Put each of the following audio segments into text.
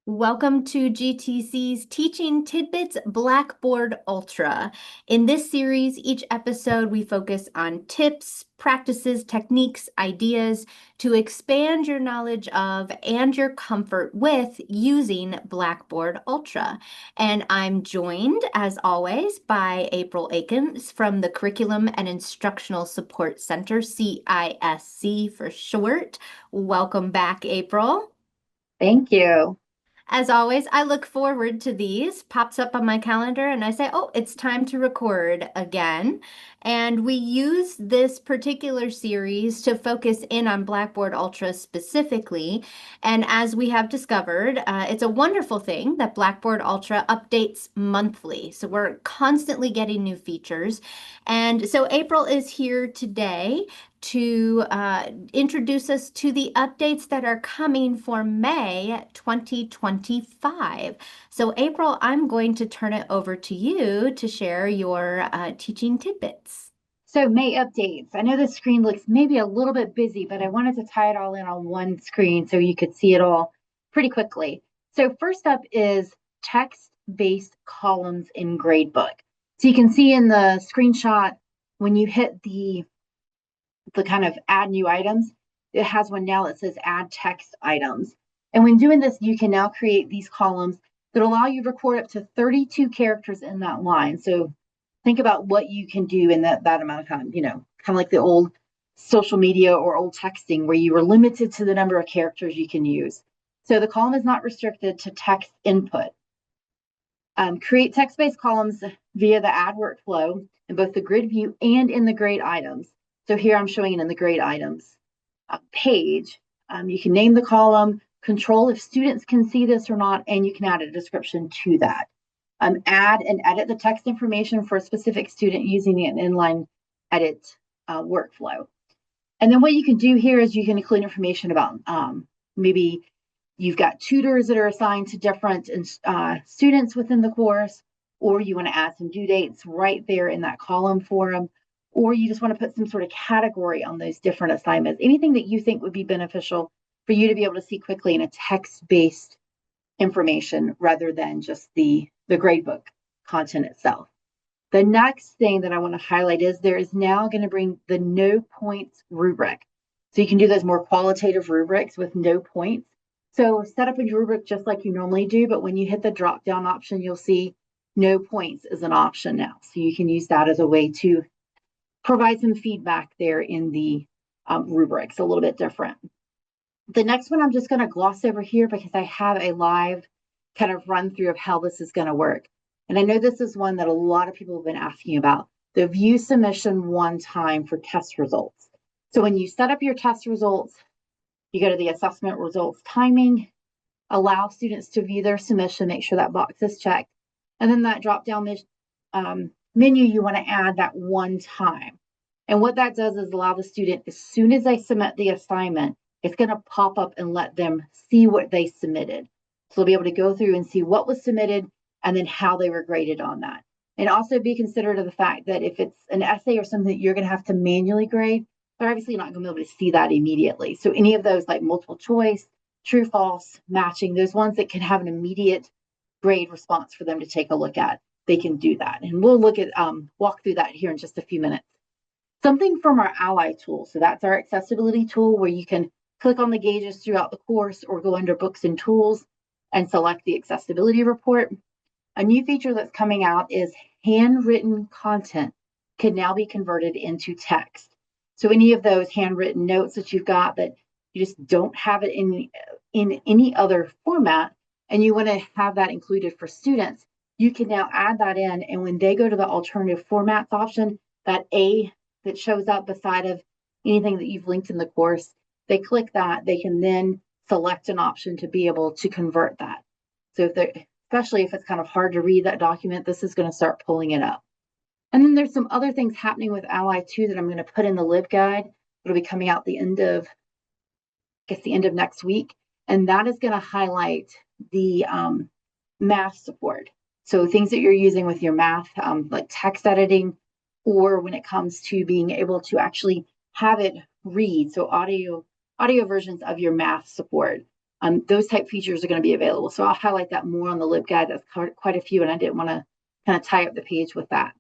Welcome to GTC's Teaching Tidbits Blackboard Ultra. In this series, each episode we focus on tips, practices, techniques, ideas to expand your knowledge of and your comfort with using Blackboard Ultra. And I'm joined, as always, by April Akins from the Curriculum and Instructional Support Center, CISC for short. Welcome back, April. Thank you. As always, I look forward to these. Pops up on my calendar and I say, oh, it's time to record again. And we use this particular series to focus in on Blackboard Ultra specifically. And as we have discovered, it's a wonderful thing that Blackboard Ultra updates monthly. So we're constantly getting new features. And so April is here today to introduce us to the updates that are coming for May 2025. So April, I'm going to turn it over to you to share your teaching tidbits. So May updates. I know the screen looks maybe a little bit busy, but I wanted to tie it all in on one screen so you could see it all pretty quickly. So first up is text-based columns in Gradebook. So you can see in the screenshot, when you hit the kind of add new items, it has one now that says add text items. And when doing this, you can now create these columns that allow you to record up to 32 characters in that line. So think about what you can do in that amount of time, kind of like the old social media or old texting where you were limited to the number of characters you can use. So the column is not restricted to text input. Create text-based columns via the add workflow in both the grid view and in the grade items. So here I'm showing it in the grade items page. You can name the column, control if students can see this or not, and you can add a description to that. Add and edit the text information for a specific student using an inline edit workflow. And then what you can do here is you can include information about maybe you've got tutors that are assigned to different students within the course, or you want to add some due dates right there in that column for them, or you just want to put some sort of category on those different assignments, anything that you think would be beneficial for you to be able to see quickly in a text-based information rather than just the gradebook content itself. The next thing that I want to highlight is there is now going to bring the no points rubric. So you can do those more qualitative rubrics with no points. So set up a rubric just like you normally do, but when you hit the drop down option, you'll see no points is an option now. So you can use that as a way to provide some feedback there in the rubrics, a little bit different. The next one I'm just going to gloss over here because I have a live kind of run through of how this is going to work. And I know this is one that a lot of people have been asking about, the view submission one time for test results. So when you set up your test results, you go to the assessment results timing, allow students to view their submission, make sure that box is checked. And then that drop down menu, you want to add that one time. And what that does is allow the student, as soon as they submit the assignment, it's going to pop up and let them see what they submitted. So they'll be able to go through and see what was submitted and then how they were graded on that. And also be considerate of the fact that if it's an essay or something that you're going to have to manually grade, they're obviously not going to be able to see that immediately. So any of those like multiple choice, true, false, matching, those ones that can have an immediate grade response for them to take a look at, they can do that. And we'll walk through that here in just a few minutes. Something from our Ally tool. So that's our accessibility tool where you can click on the gauges throughout the course or go under books and tools and select the accessibility report. A new feature that's coming out is handwritten content can now be converted into text. So any of those handwritten notes that you've got that you just don't have it in any other format and you want to have that included for students, you can now add that in. And when they go to the alternative formats option, that A that shows up beside of anything that you've linked in the course, they click that, they can then select an option to be able to convert that. So if they're, especially if it's kind of hard to read that document, this is going to start pulling it up. And then there's some other things happening with Ally too that I'm going to put in the LibGuide. It'll be coming out the end of next week. And that is going to highlight the math support. So things that you're using with your math, like text editing, or when it comes to being able to actually have it read. So audio versions of your math support. Those type features are going to be available. So I'll highlight that more on the LibGuide. That's quite a few, and I didn't want to kind of tie up the page with that.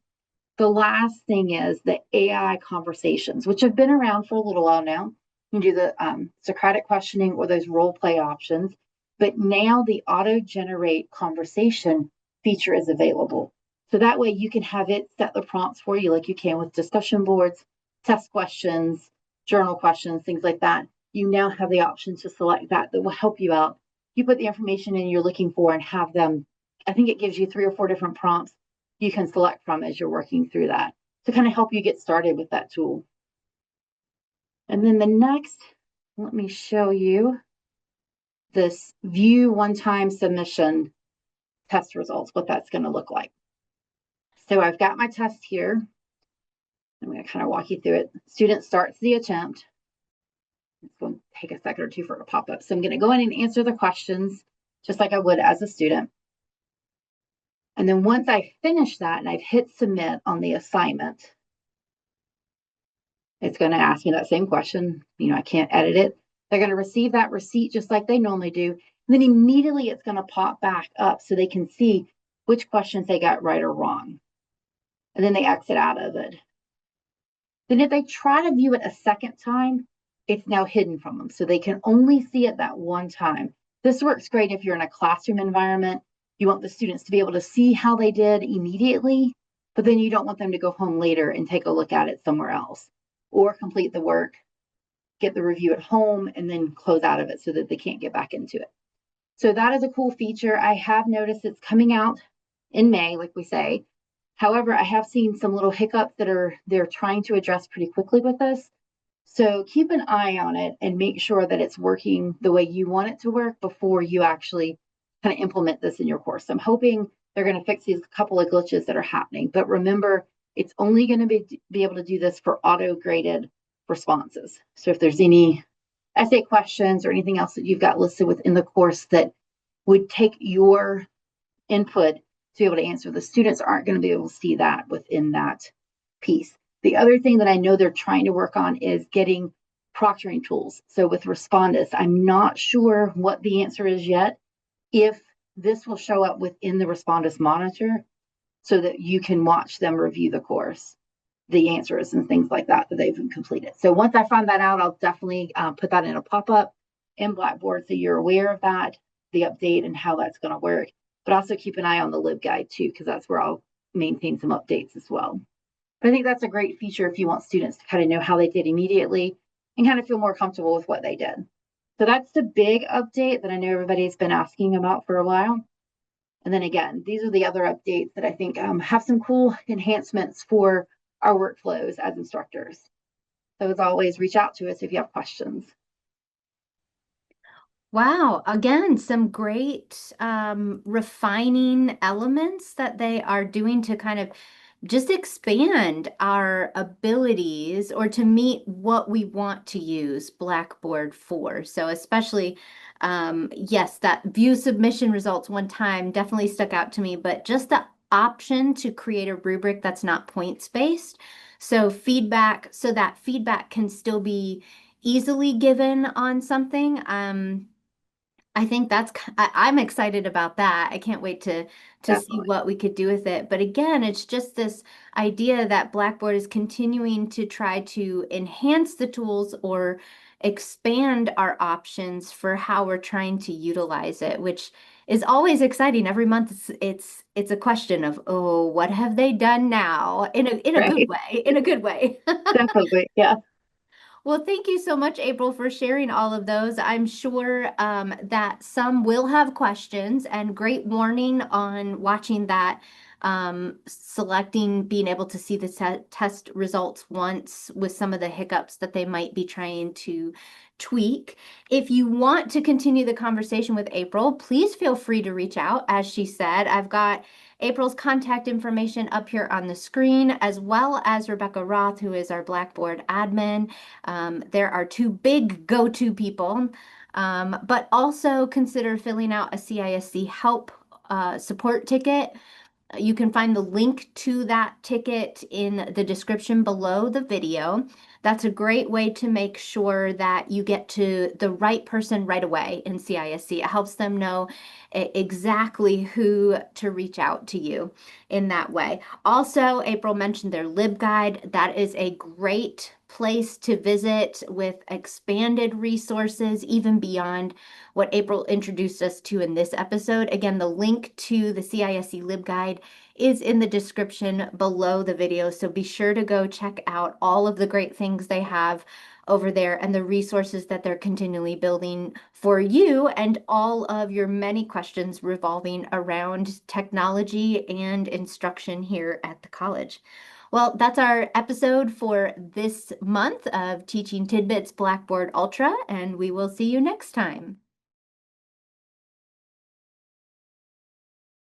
The last thing is the AI conversations, which have been around for a little while now. You can do the Socratic questioning or those role play options, but now the auto-generate conversation feature is available. So that way you can have it set the prompts for you like you can with discussion boards, test questions, journal questions, things like that. You now have the option to select that will help you out. You put the information in you're looking for and have them, I think it gives you 3 or 4 different prompts you can select from as you're working through that to kind of help you get started with that tool. And then the next, let me show you this view one-time submission test results, what that's going to look like. So I've got my test here. I'm going to kind of walk you through it. Student starts the attempt. It's going to take a second or two for it to pop up. So I'm going to go in and answer the questions just like I would as a student. And then once I finish that and I've hit submit on the assignment, it's going to ask me that same question. I can't edit it. They're going to receive that receipt just like they normally do. And then immediately it's going to pop back up so they can see which questions they got right or wrong. And then they exit out of it. Then if they try to view it a second time, it's now hidden from them. So they can only see it that one time. This works great if you're in a classroom environment. You want the students to be able to see how they did immediately, but then you don't want them to go home later and take a look at it somewhere else or complete the work, get the review at home, and then close out of it so that they can't get back into it. So that is a cool feature. I have noticed it's coming out in May, like we say. However, I have seen some little hiccups that they're trying to address pretty quickly with this. So keep an eye on it and make sure that it's working the way you want it to work before you actually kind of implement this in your course. I'm hoping they're going to fix these couple of glitches that are happening. But remember, it's only going to be able to do this for auto-graded responses. So if there's any essay questions or anything else that you've got listed within the course that would take your input to be able to answer, the students aren't going to be able to see that within that piece. The other thing that I know they're trying to work on is getting proctoring tools. So with Respondus, I'm not sure what the answer is yet, if this will show up within the Respondus monitor so that you can watch them review the course, the answers and things like that they've completed. So once I find that out, I'll definitely put that in a pop-up in Blackboard so you're aware of that, the update and how that's going to work. But also keep an eye on the LibGuide too, because that's where I'll maintain some updates as well. But I think that's a great feature if you want students to kind of know how they did immediately and kind of feel more comfortable with what they did. So that's the big update that I know everybody's been asking about for a while. And then again, these are the other updates that I think have some cool enhancements for our workflows as instructors. So as always, reach out to us if you have questions. Wow, again, some great refining elements that they are doing to kind of just expand our abilities or to meet what we want to use Blackboard for. So especially, yes, that view submission results one time definitely stuck out to me, but just the option to create a rubric that's not points based. So that feedback can still be easily given on something. I think I'm excited about that. I can't wait to see what we could do with it. But again, it's just this idea that Blackboard is continuing to try to enhance the tools or expand our options for how we're trying to utilize it, which is always exciting. Every month it's a question of, oh, what have they done now in a Right. good way, in a good way. Definitely, yeah. Well, thank you so much, April, for sharing all of those. I'm sure that some will have questions, and great warning on watching that, selecting, being able to see the test results once with some of the hiccups that they might be trying to tweak. If you want to continue the conversation with April, please feel free to reach out. As she said, I've got April's contact information up here on the screen, as well as Rebecca Roth, who is our Blackboard admin. There are two big go-to people, but also consider filling out a CISC help support ticket. You can find the link to that ticket in the description below the video. That's a great way to make sure that you get to the right person right away in CISC. It helps them know exactly who to reach out to you in that way. Also, April mentioned their LibGuide. That is a great place to visit with expanded resources, even beyond what April introduced us to in this episode. Again, the link to the CISC LibGuide is in the description below the video, so be sure to go check out all of the great things they have over there and the resources that they're continually building for you and all of your many questions revolving around technology and instruction here at the college. Well, that's our episode for this month of Teaching Tidbits Blackboard Ultra, and we will see you next time.